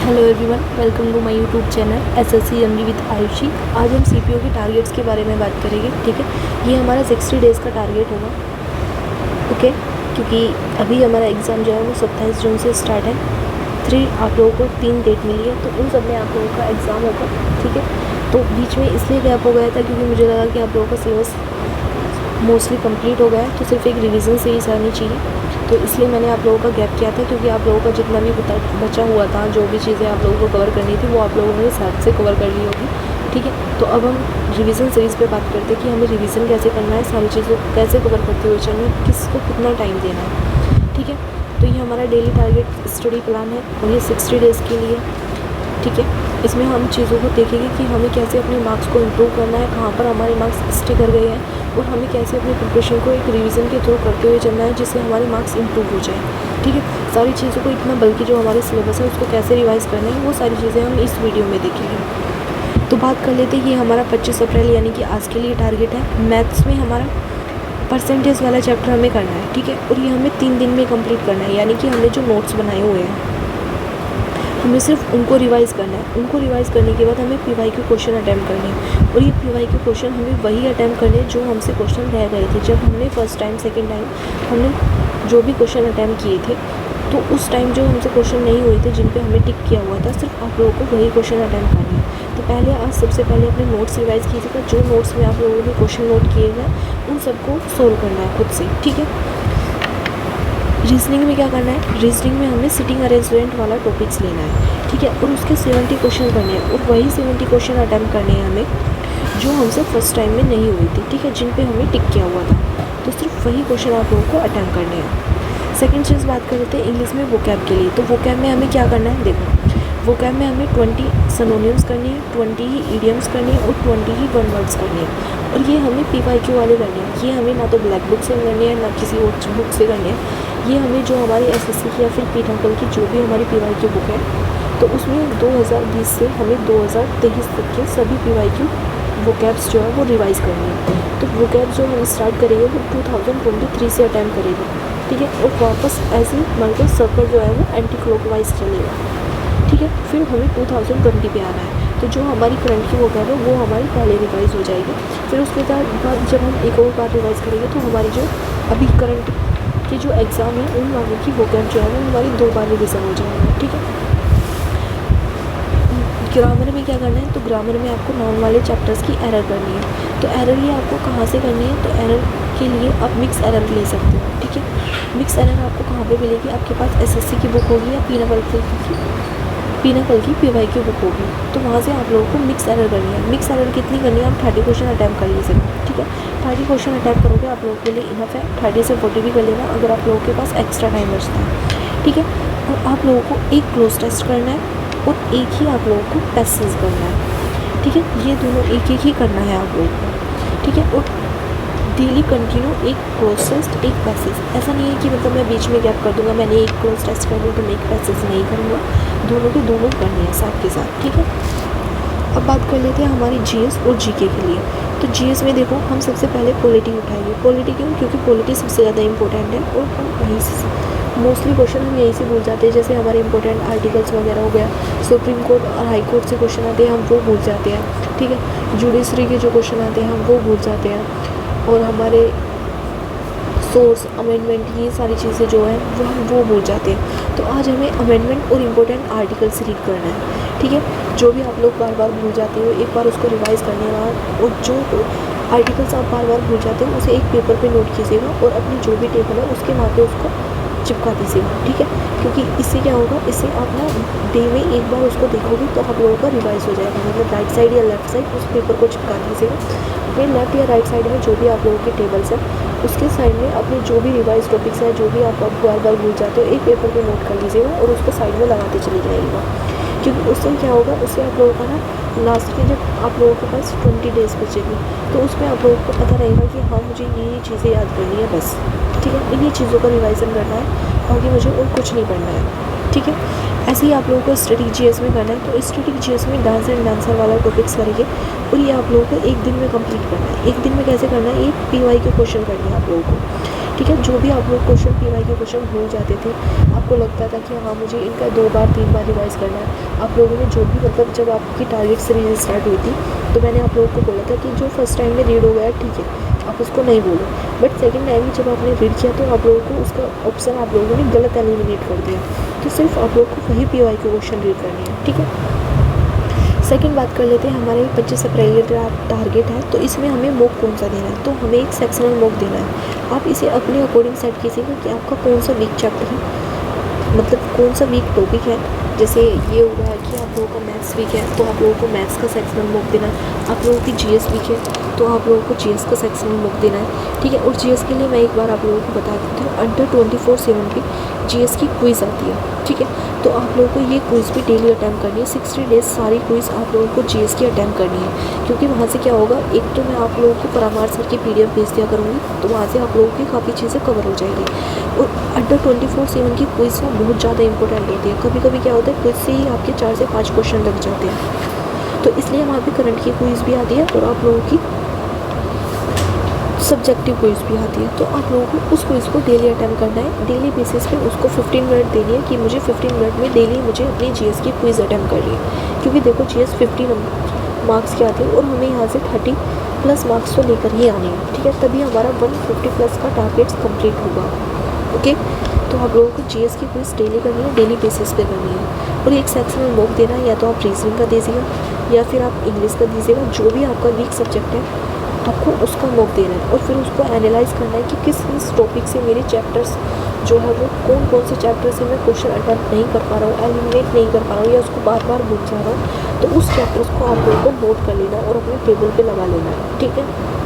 Hello everyone, welcome to my YouTube channel SSC MD with Ayushi. आज हम CPO के targets के बारे में बात करेंगे। ठीक है, ये हमारा 60 डेज़ का टारगेट होगा। ओके, क्योंकि अभी हमारा एग्ज़ाम जो है वो 27 जून से स्टार्ट है। आप लोगों को 3 डेट मिली है, तो उन सब में आप लोगों का एग्ज़ाम होगा। ठीक है, तो बीच में इसलिए गैप हो गया था क्योंकि मुझे लगा कि आप लोगों का सिलेबस मोस्टली कंप्लीट हो गया है, तो सिर्फ एक रिवीजन सीरीज आनी चाहिए। तो इसलिए मैंने आप लोगों का गैप किया था, क्योंकि आप लोगों का जितना भी बचा हुआ था, जो भी चीज़ें आप लोगों को कवर करनी थी वो आप लोगों ने साथ से कवर कर ली होगी। ठीक है, तो अब हम रिवीजन सीरीज़ पे बात करते हैं कि हमें रिवीजन कैसे करना है, सारी चीज़ों को कैसे कवर करते हुए चलना है, किसको कितना टाइम देना है। ठीक है, तो ये हमारा डेली टारगेट स्टडी प्लान है और ये 60 डेज़ के लिए। ठीक है, इसमें हम चीज़ों को देखेंगे कि हमें कैसे अपने मार्क्स को इम्प्रूव करना है, कहाँ पर हमारे मार्क्स स्टे कर गए हैं, और हमें कैसे अपनी प्रिपरेशन को एक रिवीजन के थ्रू करते हुए चलना है जिससे हमारे मार्क्स इंप्रूव हो जाए। ठीक है, सारी चीज़ों को इतना बल्कि जो हमारे सिलेबस है उसको कैसे रिवाइज़ करना है, वो सारी चीज़ें हम इस वीडियो में देखेंगे। तो बात कर लेते हैं, ये हमारा 25 अप्रैल यानी कि आज के लिए टारगेट है। मैथ्स में हमारा परसेंटेज वाला चैप्टर हमें करना है। ठीक है, और ये हमें 3 दिन में कंप्लीट करना है, यानी कि हमने जो नोट्स बनाए हुए हैं हमें सिर्फ उनको रिवाइज़ करना है। उनको रिवाइज़ करने के बाद हमें पीवाई के क्वेश्चन अटैम्प्ट करने हैं, और ये पीवाई के क्वेश्चन हमें वही अटैम्प्ट करने हैं जो हमसे क्वेश्चन रह गए थे जब हमने फर्स्ट टाइम सेकंड टाइम हमने जो भी क्वेश्चन अटैम्प्ट किए थे। तो उस टाइम जो हमसे क्वेश्चन नहीं हुए थे, जिन पे हमें टिक किया हुआ था, सिर्फ आप लोगों को वही क्वेश्चन अटैम्प्ट करने हैं। तो पहले आज सबसे पहले अपने नोट्स रिवाइज़ कीजिएगा। जो नोट्स में आप लोगों ने क्वेश्चन नोट किए हैं उन सबको सोल्व करना है खुद से। ठीक है, रीजनिंग में क्या करना है, रीजनिंग में हमें सिटिंग अरेंजमेंट वाला टॉपिक्स लेना है। ठीक है, और उसके 70 क्वेश्चन करने हैं, और वही 70 क्वेश्चन अटैम्प्ट करने हैं हमें जो हमसे फर्स्ट टाइम में नहीं हुई थी। ठीक है, जिन पे हमें टिक किया हुआ था, तो सिर्फ वही क्वेश्चन आप लोगों को अटैम्प्ट करने हैं। सेकंड चीज़ बात कर लेते हैं इंग्लिश में वोकैब के लिए। तो वोकैब में हमें क्या करना है, देखो वोकैब में हमें 20 सिनोनिम्स करनी है, 20 ही ईडियम्स करनी है, और 20 ही वन वर्ड्स करनी है। और ये हमें PYQ वाले करने हैं। ये हमें ना तो ब्लैक बुक से करनी है, ना किसी और बुक से करनी है। ये हमें जो हमारी SSC की या फिर पीठाकल की जो भी हमारी PYQ बुक है, तो उसमें 2020 से हमें 2023 तक के सभी PYQ वोकैब्स जो है वो रिवाइज़ करनी है। तो वोकैब जो हम स्टार्ट करेंगे वो 2023 से अटैम्प्ट करेंगे। ठीक है, और वापस ऐसे मतलब सर्कल जो है वो एंटी क्लॉकवाइज चलेगा। ठीक है, फिर हमें 2020 पे आना है। तो जो हमारी करंट की वोकैब है वो हमारी पहले रिवाइज़ हो जाएगी। फिर उसके बाद जब हम एक और बार रिवाइज़ करेंगे तो हमारी जो अभी करंट के जो एग्ज़ाम है उन वालों की वोकैब जो है वो हमारी 2 बार रिविज़न हो जाएगी। ठीक है, ग्रामर में क्या करना है, तो ग्रामर में आपको नाउन वाले चैप्टर्स की एरर करनी है। तो एरर ये आपको कहाँ से करनी है, तो एरर के लिए आप मिक्स एरर ले सकते हो। ठीक है, मिक्स एरर आपको कहाँ पे मिलेगी, आपके पास SSC की बुक होगी या पीनाकल की PYQ बुक होगी, तो वहाँ से आप लोगों को मिक्स एरर करनी है। मिक्स एरर कितनी करनी है, आप 30 क्वेश्चन अटैम्प्ट कर लीजिएगा। ठीक है, 30 क्वेश्चन अटैम्प्ट करोगे आप लोगों के लिए इनफ है। 30 से 40 भी कर लेना अगर आप लोगों के पास एक्स्ट्रा टाइम बचता है। ठीक है, और आप लोगों को एक क्लोज टेस्ट करना है और एक ही आप लोगों को पैसेज करना है। ठीक है, ये दोनों एक ही करना है आप लोगों को। ठीक है, और डेली कंटिन्यू एक क्लोज टेस्ट एक पैसेज। ऐसा नहीं है कि मतलब मैं बीच में गैप कर दूंगा, मैंने एक क्लोज टेस्ट कर दिया तो मैं एक पैसेज नहीं करूँगा। दोनों के दोनों करने हैं साथ के साथ। ठीक है, अब बात कर लेते हैं हमारी GS और GK के लिए। तो GS में देखो हम सबसे पहले पॉलिटी उठाएंगे। पॉलिटी क्यों, क्योंकि पॉलिटी सबसे ज़्यादा इंपॉर्टेंट है, और हम वहीं से मोस्टली क्वेश्चन हम यहीं से भूल जाते हैं। जैसे हमारे इंपॉर्टेंट आर्टिकल्स वगैरह हो गया, सुप्रीम कोर्ट और हाई कोर्ट से क्वेश्चन आते हैं, हम वो भूल जाते हैं। ठीक है, जुडिशरी के जो क्वेश्चन आते हैं हम वो भूल जाते हैं, और हमारे सोर्स अमेंडमेंट ये सारी चीज़ें जो है वो भूल जाते हैं। तो आज हमें अमेंडमेंट और इम्पोर्टेंट आर्टिकल्स रीड करना है। ठीक है, जो भी आप लोग बार बार भूल जाते हो एक बार उसको रिवाइज़ करने बाद, और जो आर्टिकल्स आप बार बार भूल जाते हो उसे एक पेपर पे नोट कीजिएगा और अपनी जो भी टेबल है उसके वहाँ पे उसको चिपका दीजिएगा। ठीक है, क्योंकि इससे क्या होगा, इससे आप ना डे में एक बार उसको देखोगे तो आप लोगों का रिवाइज हो जाएगा। मतलब राइट साइड या लेफ्ट साइड उस पेपर को चिपका दीजिएगा। अपने लेफ्ट या राइट साइड में जो भी आप लोगों के टेबल्स हैं उसके साइड में अपने जो भी रिवाइज टॉपिक्स हैं, जो भी आप बार बार भूल जाते हो, एक पेपर पे नोट कर लीजिएगा और उसको साइड में लगाते चले जाइएगा। क्योंकि उससे क्या होगा, उससे आप लोगों का ना लास्ट में जब आप लोगों के पास 20 डेज़ बचेगी तो उसमें आप लोगों को पता रहेगा कि हाँ मुझे ये चीज़ें याद करनी है बस। ठीक है, इन्हीं चीज़ों का रिवाइज़न करना है, आगे मुझे और कुछ नहीं पढ़ना है। ठीक है, ऐसे ही आप लोगों को स्टैटिक GS में करना है। तो स्टैटिक GS में डांस एंड डांसर वाला टॉपिक्स करेंगे, और ये आप लोगों को एक दिन में कंप्लीट करना है। एक दिन में कैसे करना है, ये PY के क्वेश्चन करने हैं आप लोगों को। ठीक है। जो भी आप लोग क्वेश्चन PY के क्वेश्चन भूल जाते थे, आपको लगता था कि हाँ मुझे इनका 2 बार 3 बार रिवाइज़ करना है, आप लोगों ने जो भी मतलब जब आपकी टारगेट सीरीज स्टार्ट हुई थी तो मैंने आप लोगों को बोला था कि जो फर्स्ट टाइम में रीड हो गया ठीक है, आप उसको नहीं बोलो, बट सेकंड टाइम में जब आपने रीड किया तो आप लोगों को उसका ऑप्शन आप लोगों ने गलत एलिमिनेट कर दिया। तो सिर्फ आप लोगों को वही PY के क्वेश्चन रीड करने हैं, ठीक है। सेकंड बात कर लेते हैं, हमारे 25 अप्रैल का टारगेट है, तो इसमें हमें मॉक कौन सा देना है, तो हमें एक सेक्शनल मॉक देना है। आप इसे अपने अकॉर्डिंग सेट कीजिएगा कि आपका कौन सा वीक चैप्टर है, मतलब कौन सा वीक टॉपिक है। जैसे ये हो रहा है कि आप लोगों का मैथ्स वीक है तो आप लोगों को मैथ्स का सेक्शनल मॉक देना है, आप लोगों की GS वीक है तो आप लोगों को GS का सेक्शनल मॉक देना है, ठीक है। और GS के लिए मैं एक बार आप लोगों को बता देती हूँ, अंडर 24/7 की GS की क्विज़ आती है, ठीक है। तो आप लोगों को ये क्विज़ भी डेली अटैम्प्ट करनी है, 60 डेज सारी क्विज़ आप लोगों को GS की अटैम्प्ट करनी है, क्योंकि वहाँ से क्या होगा, एक तो मैं आप लोगों को परामार सर की PDF भेज दिया करूँगी, तो वहाँ से आप लोगों की काफ़ी चीज़ें कवर हो जाएगी। और अंडर 24/7 की क्विज़ ना बहुत ज़्यादा इंपॉर्टेंट होती है, कभी कभी क्या होता है क्विज़ से ही आपके 4 से 5 क्वेश्चन लग जाते हैं, तो इसलिए वहाँ पे करंट की क्विज़ भी आती है और आप लोगों की सब्जेक्टिव क्विज़ भी आती है। तो आप लोगों को उस क्विज़ को डेली अटैम्प्ट करना है, डेली बेसिस पे उसको 15 मिनट देनी है कि मुझे 15 मिनट में डेली मुझे अपनी GS की क्विज़ अटैम्प्ट करनी है, क्योंकि देखो GS 50 मार्क्स की आती है और हमें यहाँ से 30+ मार्क्स तो लेकर ही आने हैं, ठीक है, तभी हमारा 150+ का टारगेट्स कंप्लीट होगा, ओके। तो आप लोगों को GS की क्विज़ डेली करनी है, डेली बेसिस पे करनी है। और एक सेक्शनल मॉक देना है, या तो आप रीजनिंग का दीजिएगा या फिर आप इंग्लिश का दीजिएगा, जो भी आपका वीक सब्जेक्ट है आपको उसका मॉक देना है, और फिर उसको एनालाइज करना है कि किस टॉपिक से मेरे चैप्टर्स जो है वो कौन से चैप्टर से मैं क्वेश्चन अटेम्प्ट नहीं कर पा रहा हूँ, एलिमिनेट नहीं कर पा रहा हूँ, या उसको बार बार भूल जा रहा हूँ, तो उस चैप्टर्स को आप लोगों को नोट कर लेना और अपने टेबल पे लगा लेना है, ठीक है।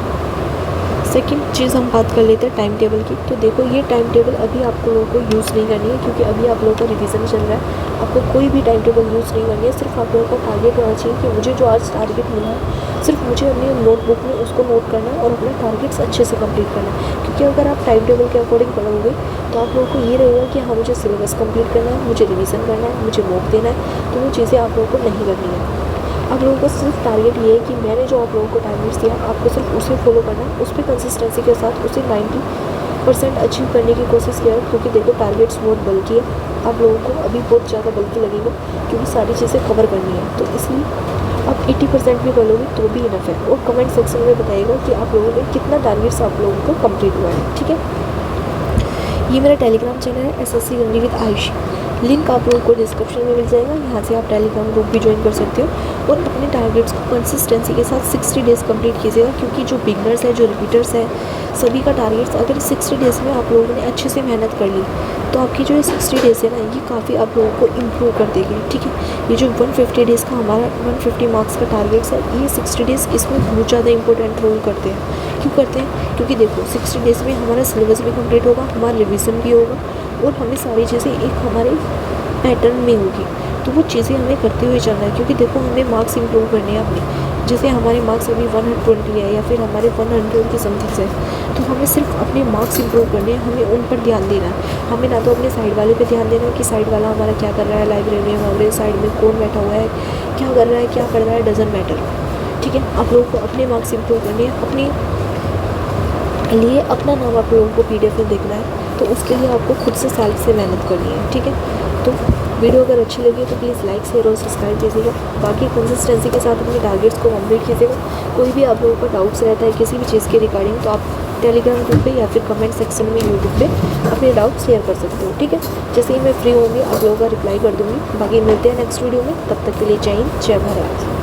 सेकंड चीज़ हम बात कर लेते हैं टाइम टेबल की। तो देखो ये टाइम टेबल अभी आप लोगों को यूज़ नहीं करनी है, क्योंकि अभी आप लोगों का रिवीजन चल रहा है, आपको कोई भी टाइम टेबल यूज़ नहीं करनी है। सिर्फ आप लोगों का टारगेट होना चाहिए कि मुझे जो आज टारगेट मिला है सिर्फ मुझे अपनी नोटबुक में उसको नोट करना है और अपने टारगेट्स अच्छे से कंप्लीट करना है। क्योंकि अगर आप टाइम टेबल के अकॉर्डिंग पढ़ोगे तो आप लोगों को ये रहेगा कि हाँ मुझे सिलेबस कंप्लीट करना है, मुझे रिवीजन करना है, मुझे मॉक देना है, तो वो चीज़ें आप लोगों को नहीं करनी है। आप लोगों को सिर्फ टारगेट ये है कि मैंने जो आप लोगों को टारगेट्स दिया आपको सिर्फ उसे फॉलो करना है, उस पर कंसिस्टेंसी के साथ उसे 90% अचीव करने की कोशिश किया है। क्योंकि देखो टारगेट्स बहुत बल्कि है, आप लोगों को अभी बहुत ज़्यादा बल्कि लगेगा क्योंकि सारी चीज़ें कवर करनी है, तो इसलिए आप 80% भी कर लोगे तो भी इनफ है। और कमेंट सेक्शन में बताइएगा कि आप लोगों ने कितना टारगेट्स आप लोगों को कंप्लीट हुआ है, ठीक है। ये मेरा टेलीग्राम चैनल है SSC गंडी विद आयुषी, लिंक आप लोगों को डिस्क्रिप्शन में मिल जाएगा, यहाँ से आप टेलीग्राम ग्रुप भी ज्वाइन कर सकते हो। और अपने टारगेट्स को कंसिस्टेंसी के साथ 60 डेज़ कंप्लीट कीजिएगा, क्योंकि जो बिगनर्स है, जो रिपीटर्स है, सभी का टारगेट्स अगर 60 डेज़ में आप लोगों ने अच्छे से मेहनत कर ली तो आपकी जो ये 60 डेज़ है ना, ये काफ़ी आप लोगों को इम्प्रूव कर देगी, ठीक है। ये जो 150 डेज़ का हमारा 150 मार्क्स का टारगेट्स है, ये 60 डेज़ इसमें बहुत ज़्यादा इंपॉर्टेंट रोल करते हैं। क्यों करते हैं? क्योंकि देखो 60 डेज़ में हमारा सिलेबस भी कंप्लीट होगा, हमारा रिविज़न भी होगा और हमें सारी चीज़ें एक हमारे पैटर्न में होगी, तो वो चीज़ें हमें करते हुए चलना है। क्योंकि देखो हमें मार्क्स इंप्रूव करने हैं अपने, जैसे हमारे मार्क्स अभी 120 है या फिर हमारे 100 की समथिंग है, तो हमें सिर्फ अपने मार्क्स इंप्रूव करने हैं, हमें उन पर ध्यान देना है। हमें ना तो अपने साइड वाले पे ध्यान देना है कि साइड वाला हमारा क्या कर रहा है, लाइब्रेरी में हमारे साइड में कौन बैठा हुआ है, क्या कर रहा है, क्या पढ़ रहा है, डजंट मैटर, ठीक है। आप लोगों को अपने मार्क्स इंप्रूव करने हैं, अपने लिए अपना नाम आप लोगों को PDF में देखना है, तो उसके लिए आपको खुद से सेल्फ से मेहनत करनी है, ठीक है। तो वीडियो अगर अच्छी लगी तो प्लीज़ लाइक शेयर और सब्सक्राइब कीजिएगा। बाकी कंसिस्टेंसी के साथ अपने टारगेट्स को कंप्लीट कीजिएगा। कोई भी आप लोगों का डाउट्स रहता है किसी भी चीज़ के रिगार्डिंग, तो आप टेलीग्राम ग्रुप पे या फिर कमेंट सेक्शन में यूट्यूब पे अपने डाउट्स शेयर कर सकते हो, ठीक है। जैसे ही मैं फ्री होंगी आप लोगों का रिप्लाई कर दूँगी। बाकी मिलते हैं नेक्स्ट वीडियो में, तब तक के लिए जय हिंद, जय भारत।